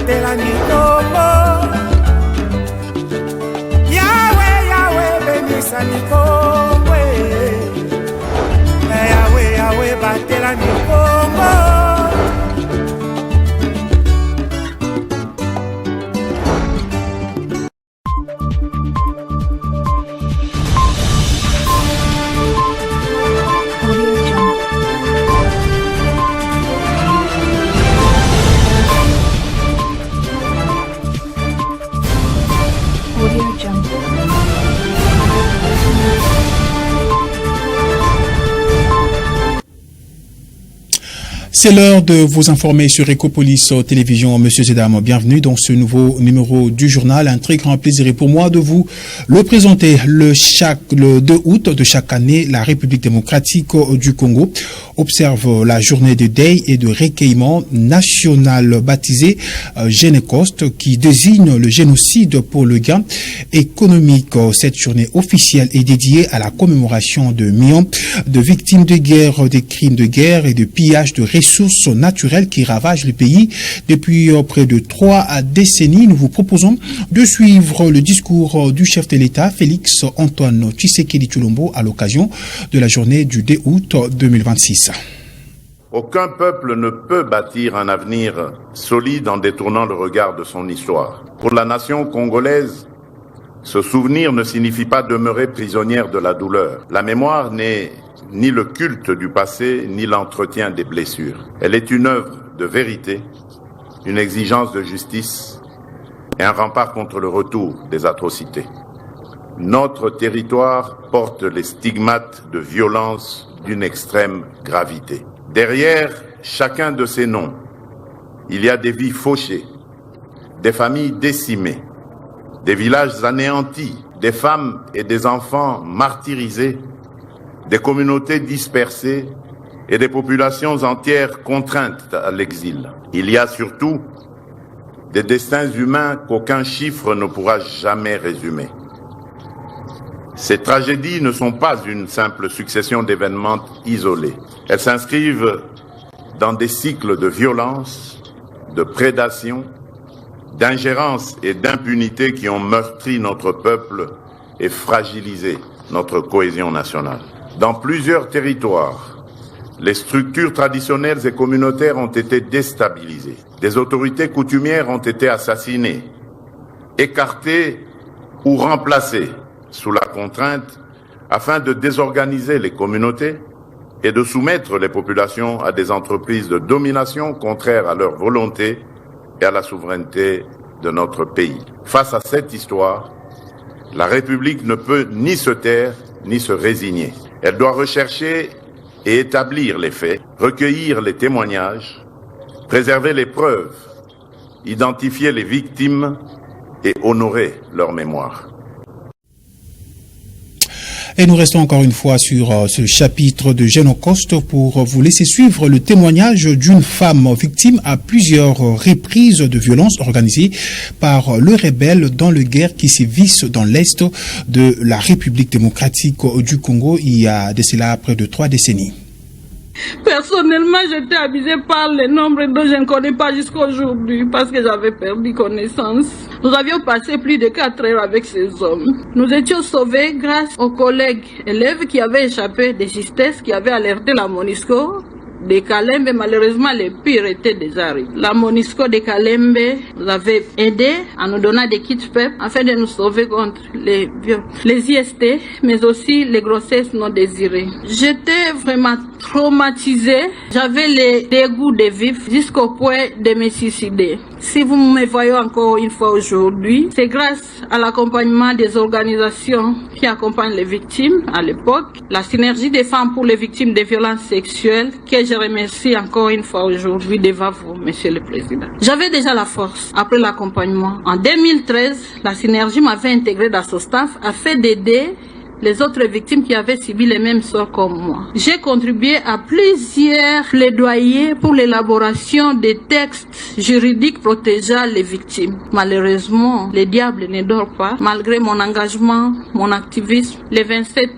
batela nikombo. Yahweh, Yahweh, benisa nikombo. Yahweh, Yahweh, batela nikombo. C'est l'heure de vous informer sur Ecopolis Télévision. Monsieur et dames, bienvenue dans ce nouveau numéro du journal. Un très grand plaisir est pour moi de vous le présenter. Le 2 août de chaque année, la République démocratique du Congo observe la journée de deuil et de recueillement national baptisée Génécoste, qui désigne le génocide pour le gain économique. Cette journée officielle est dédiée à la commémoration de millions de victimes de guerre, des crimes de guerre et de pillage de ressources naturelles qui ravagent le pays depuis près de 3 décennies. Nous vous proposons de suivre le discours du chef de l'État, Félix Antoine Tshisekedi Tshilombo, à l'occasion de la journée du 2 août 2026. Aucun peuple ne peut bâtir un avenir solide en détournant le regard de son histoire. Pour la nation congolaise, ce souvenir ne signifie pas demeurer prisonnière de la douleur. La mémoire n'est ni le culte du passé, ni l'entretien des blessures. Elle est une œuvre de vérité, une exigence de justice et un rempart contre le retour des atrocités. Notre territoire porte les stigmates de violence d'une extrême gravité. Derrière chacun de ces noms, il y a des vies fauchées, des familles décimées, des villages anéantis, des femmes et des enfants martyrisés, des communautés dispersées et des populations entières contraintes à l'exil. Il y a surtout des destins humains qu'aucun chiffre ne pourra jamais résumer. Ces tragédies ne sont pas une simple succession d'événements isolés. Elles s'inscrivent dans des cycles de violence, de prédation, d'ingérence et d'impunité qui ont meurtri notre peuple et fragilisé notre cohésion nationale. Dans plusieurs territoires, les structures traditionnelles et communautaires ont été déstabilisées. Des autorités coutumières ont été assassinées, écartées ou remplacées sous la contrainte afin de désorganiser les communautés et de soumettre les populations à des entreprises de domination contraires à leur volonté et à la souveraineté de notre pays. Face à cette histoire, la République ne peut ni se taire ni se résigner. Elle doit rechercher et établir les faits, recueillir les témoignages, préserver les preuves, identifier les victimes et honorer leur mémoire. Et nous restons encore une fois sur ce chapitre de Génécoste pour vous laisser suivre le témoignage d'une femme victime à plusieurs reprises de violences organisées par le rebelle dans le guerre qui sévissent dans l'est de la République démocratique du Congo il y a de cela près de 3 décennies. Personnellement, j'étais abusée par les nombres dont je ne connais pas jusqu'à aujourd'hui parce que j'avais perdu connaissance. Nous avions passé plus de 4 heures avec ces hommes. Nous étions sauvés grâce aux collègues élèves qui avaient échappé des justesses, qui avaient alerté la MONUSCO de Kalembe. Malheureusement, les pires étaient déjà arrivés. La MONUSCO de Kalembe nous avait aidé en nous donnant des kits PEP afin de nous sauver contre les IST, mais aussi les grossesses non désirées. J'étais vraiment traumatisée. J'avais le dégoût de vivre jusqu'au point de me suicider. Si vous me voyez encore une fois aujourd'hui, c'est grâce à l'accompagnement des organisations qui accompagnent les victimes à l'époque, la synergie des femmes pour les victimes de violences sexuelles, que je remercie encore une fois aujourd'hui devant vous, Monsieur le Président. J'avais déjà la force après l'accompagnement. En 2013, la synergie m'avait intégré dans son staff afin d'aider les autres victimes qui avaient subi les mêmes sorts comme moi. J'ai contribué à plusieurs plaidoyers pour l'élaboration des textes juridiques protégeant les victimes. Malheureusement, le diable ne dort pas. Malgré mon engagement, mon activisme, le 27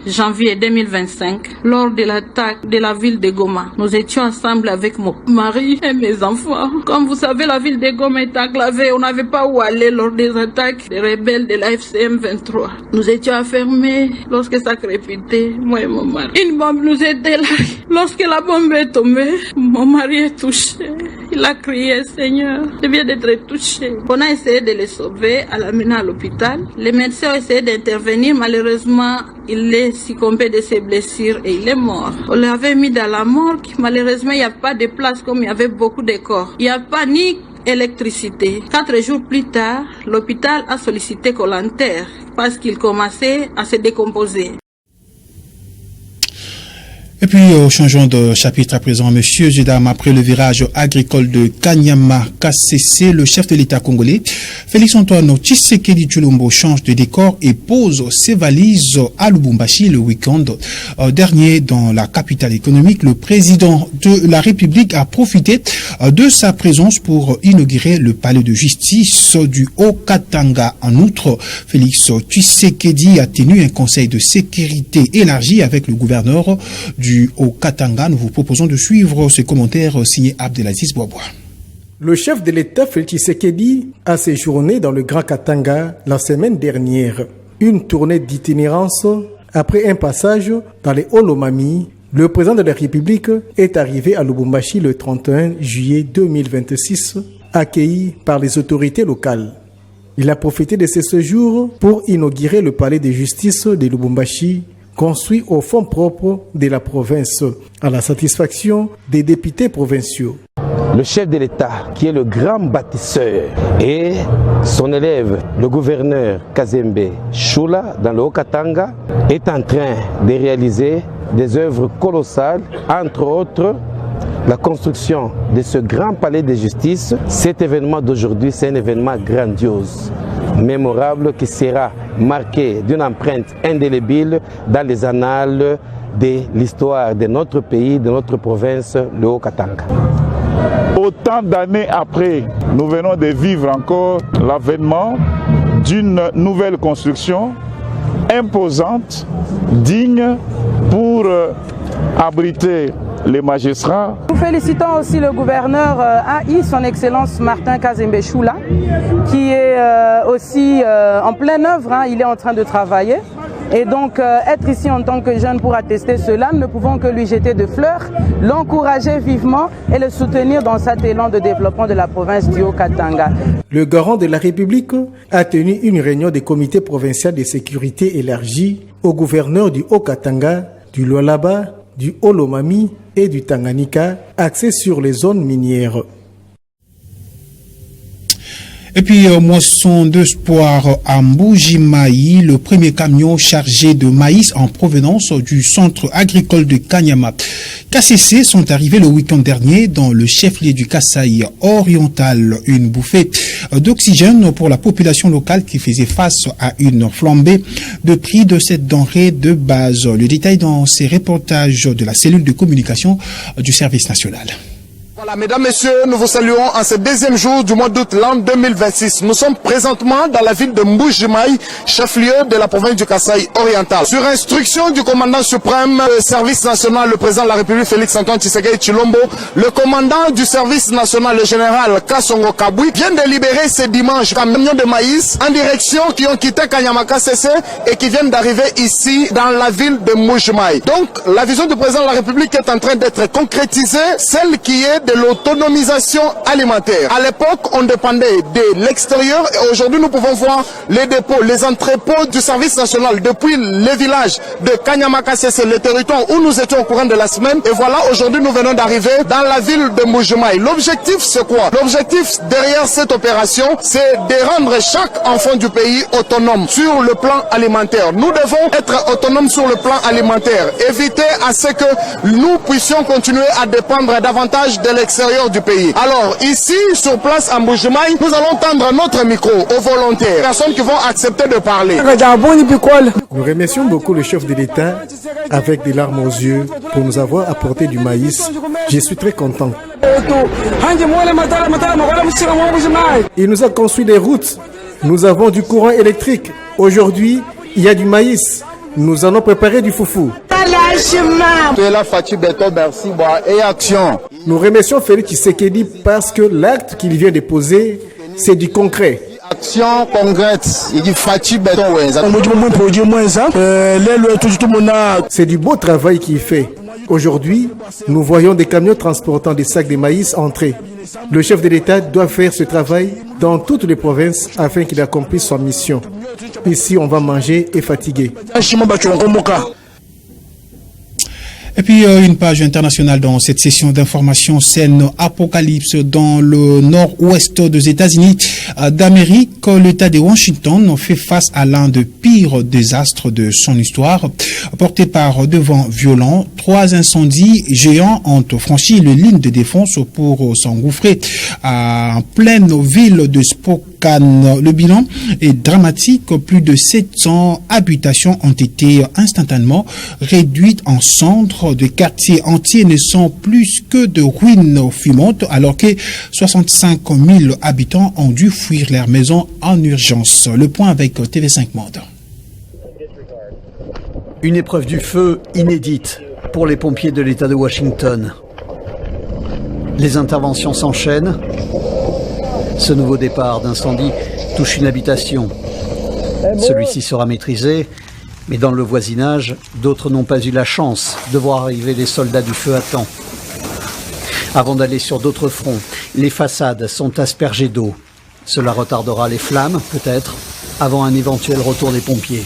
janvier 2025, lors de l'attaque de la ville de Goma, nous étions ensemble avec mon mari et mes enfants. Comme vous savez, la ville de Goma est enclavée. On n'avait pas où aller lors des attaques des rebelles de la FCM 23. Nous étions enfermés lorsque ça crépitait, moi et mon mari. Une bombe nous était là. Lorsque la bombe est tombée, mon mari est touché. Il a crié, Seigneur, je viens d'être touché. On a essayé de le sauver, à l'amener à l'hôpital. Les médecins ont essayé d'intervenir. Malheureusement, il est succombé de ses blessures et il est mort. On l'avait mis dans la morgue. Malheureusement, il n'y a pas de place comme il y avait beaucoup de corps. Il n'y a pas ni électricité. 4 jours plus tard, l'hôpital a sollicité Colanter parce qu'il commençait à se décomposer. Et puis, changeons de chapitre à présent, Monsieur Zedam, après le virage agricole de Kanyama KCC, le chef de l'État congolais, Félix-Antoine Tshisekedi Tshilombo, change de décor et pose ses valises à Lubumbashi le week-end dernier dans la capitale économique. Le président de la République a profité de sa présence pour inaugurer le palais de justice du Haut-Katanga. En outre, Félix Tshisekedi a tenu un conseil de sécurité élargi avec le gouverneur du Haut-Katanga. Nous vous proposons de suivre ces commentaires signés Abdelaziz Bouaboua. Le chef de l'État, Félix Tshisekedi, a séjourné dans le Grand Katanga la semaine dernière. Une tournée d'itinérance après un passage dans les Olomami. Le président de la République est arrivé à Lubumbashi le 31 juillet 2026, accueilli par les autorités locales. Il a profité de ce séjour pour inaugurer le palais de justice de Lubumbashi, construit au fonds propre de la province, à la satisfaction des députés provinciaux. Le chef de l'État, qui est le grand bâtisseur, et son élève, le gouverneur Kazembe Choula, dans le Haut-Katanga, est en train de réaliser des œuvres colossales, entre autres la construction de ce grand palais de justice. Cet événement d'aujourd'hui, c'est un événement grandiose, mémorable, qui sera marqué d'une empreinte indélébile dans les annales de l'histoire de notre pays, de notre province, le Haut-Katanga. Autant d'années après, nous venons de vivre encore l'avènement d'une nouvelle construction imposante, digne pour abriter les magistrats. Nous félicitons aussi le gouverneur AI, son Excellence Martin Kazembe Choula, qui est aussi en pleine œuvre, il est en train de travailler. Et donc, être ici en tant que jeune pour attester cela, nous ne pouvons que lui jeter de fleurs, l'encourager vivement et le soutenir dans cet élan de développement de la province du Haut-Katanga. Le garant de la République a tenu une réunion des comités provinciaux de sécurité élargie au gouverneur du Haut-Katanga, du Lualaba, du Olomami et du Tanganyika, axé sur les zones minières. Et puis, moisson d'espoir à Mbuji-Mayi, le premier camion chargé de maïs en provenance du centre agricole de Kanyama KCC sont arrivés le week-end dernier dans le chef-lieu du Kasaï oriental. Une bouffée d'oxygène pour la population locale qui faisait face à une flambée de prix de cette denrée de base. Le détail dans ces reportages de la cellule de communication du service national. Voilà, mesdames, messieurs, nous vous saluons en ce deuxième jour du mois d'août l'an 2026. Nous sommes présentement dans la ville de Mbuji-Mayi, chef-lieu de la province du Kasaï oriental. Sur instruction du commandant suprême du service national, le président de la République Félix-Antoine Tshisekedi Tshilombo, le commandant du service national, le général Kasongo Kabui, vient de libérer ce dimanche camions de maïs en direction qui ont quitté Kanyama KCC et qui viennent d'arriver ici dans la ville de Mbuji-Mayi. Donc, la vision du président de la République est en train d'être concrétisée, celle qui est de l'autonomisation alimentaire. À l'époque, on dépendait de l'extérieur et aujourd'hui, nous pouvons voir les dépôts, les entrepôts du service national depuis les villages de Kanyama KCC, le territoire où nous étions au courant de la semaine. Et voilà, aujourd'hui, nous venons d'arriver dans la ville de Mbuji-Mayi. L'objectif, c'est quoi? L'objectif derrière cette opération, c'est de rendre chaque enfant du pays autonome sur le plan alimentaire. Nous devons être autonomes sur le plan alimentaire. Éviter à ce que nous puissions continuer à dépendre davantage de l'extérieur du pays. Alors ici, sur place à Mbuji-Mayi, nous allons tendre notre micro aux volontaires, personnes qui vont accepter de parler. Nous remercions beaucoup le chef de l'État avec des larmes aux yeux pour nous avoir apporté du maïs. Je suis très content. Il nous a construit des routes. Nous avons du courant électrique. Aujourd'hui, il y a du maïs. Nous allons préparer du foufou. Nous remercions Félix Tshisekedi parce que l'acte qu'il vient de poser, c'est du concret. Action concrète. C'est du beau travail qu'il fait. Aujourd'hui, nous voyons des camions transportant des sacs de maïs entrer. Le chef de l'État doit faire ce travail dans toutes les provinces afin qu'il accomplisse sa mission. Ici, on va manger et fatiguer. Et puis une page internationale dans cette session d'information, scène apocalypse dans le nord-ouest des États-Unis d'Amérique. L'État de Washington fait face à l'un des pires désastres de son histoire. Porté par de vents violents, 3 incendies géants ont franchi les lignes de défense pour s'engouffrer en pleine ville de Spokane. Le bilan est dramatique. Plus de 700 habitations ont été instantanément réduites en cendres. Des quartiers entiers ne sont plus que de ruines fumantes, alors que 65 000 habitants ont dû fuir leur maison en urgence. Le point avec TV5 Monde. Une épreuve du feu inédite pour les pompiers de l'État de Washington. Les interventions s'enchaînent. Ce nouveau départ d'incendie touche une habitation. Celui-ci sera maîtrisé, mais dans le voisinage, d'autres n'ont pas eu la chance de voir arriver les soldats du feu à temps. Avant d'aller sur d'autres fronts, les façades sont aspergées d'eau. Cela retardera les flammes, peut-être, avant un éventuel retour des pompiers.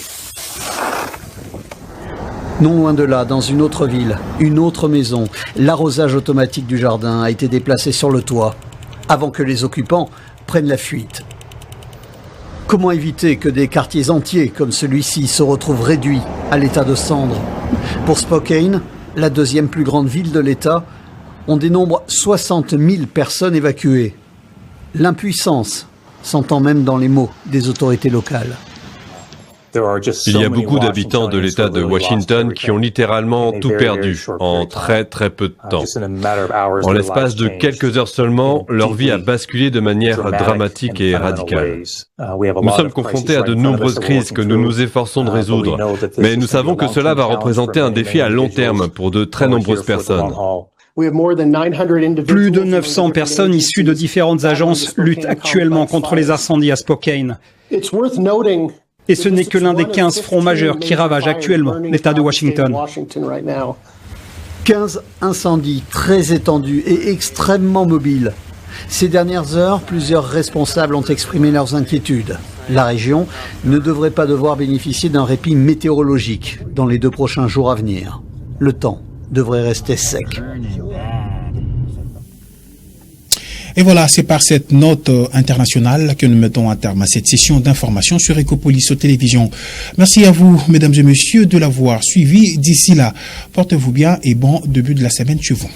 Non loin de là, dans une autre ville, une autre maison, l'arrosage automatique du jardin a été déplacé sur le toit, avant que les occupants prennent la fuite. Comment éviter que des quartiers entiers comme celui-ci se retrouvent réduits à l'état de cendres? Pour Spokane, la deuxième plus grande ville de l'État, on dénombre 60 000 personnes évacuées. L'impuissance s'entend même dans les mots des autorités locales. Il y a beaucoup d'habitants de l'État de Washington qui ont littéralement tout perdu en très très peu de temps. En l'espace de quelques heures seulement, leur vie a basculé de manière dramatique et radicale. Nous sommes confrontés à de nombreuses crises que nous nous efforçons de résoudre, mais nous savons que cela va représenter un défi à long terme pour de très nombreuses personnes. Plus de 900 personnes issues de différentes agences luttent actuellement contre les incendies à Spokane. Et ce n'est que l'un des 15 fronts majeurs qui ravagent actuellement l'État de Washington. 15 incendies très étendus et extrêmement mobiles. Ces dernières heures, plusieurs responsables ont exprimé leurs inquiétudes. La région ne devrait pas devoir bénéficier d'un répit météorologique dans les 2 prochains jours à venir. Le temps devrait rester sec. Et voilà, c'est par cette note internationale que nous mettons un terme à cette session d'information sur Ecopolis Télévision. Merci à vous, mesdames et messieurs, de l'avoir suivi. D'ici là, portez-vous bien et bon début de la semaine chez vous.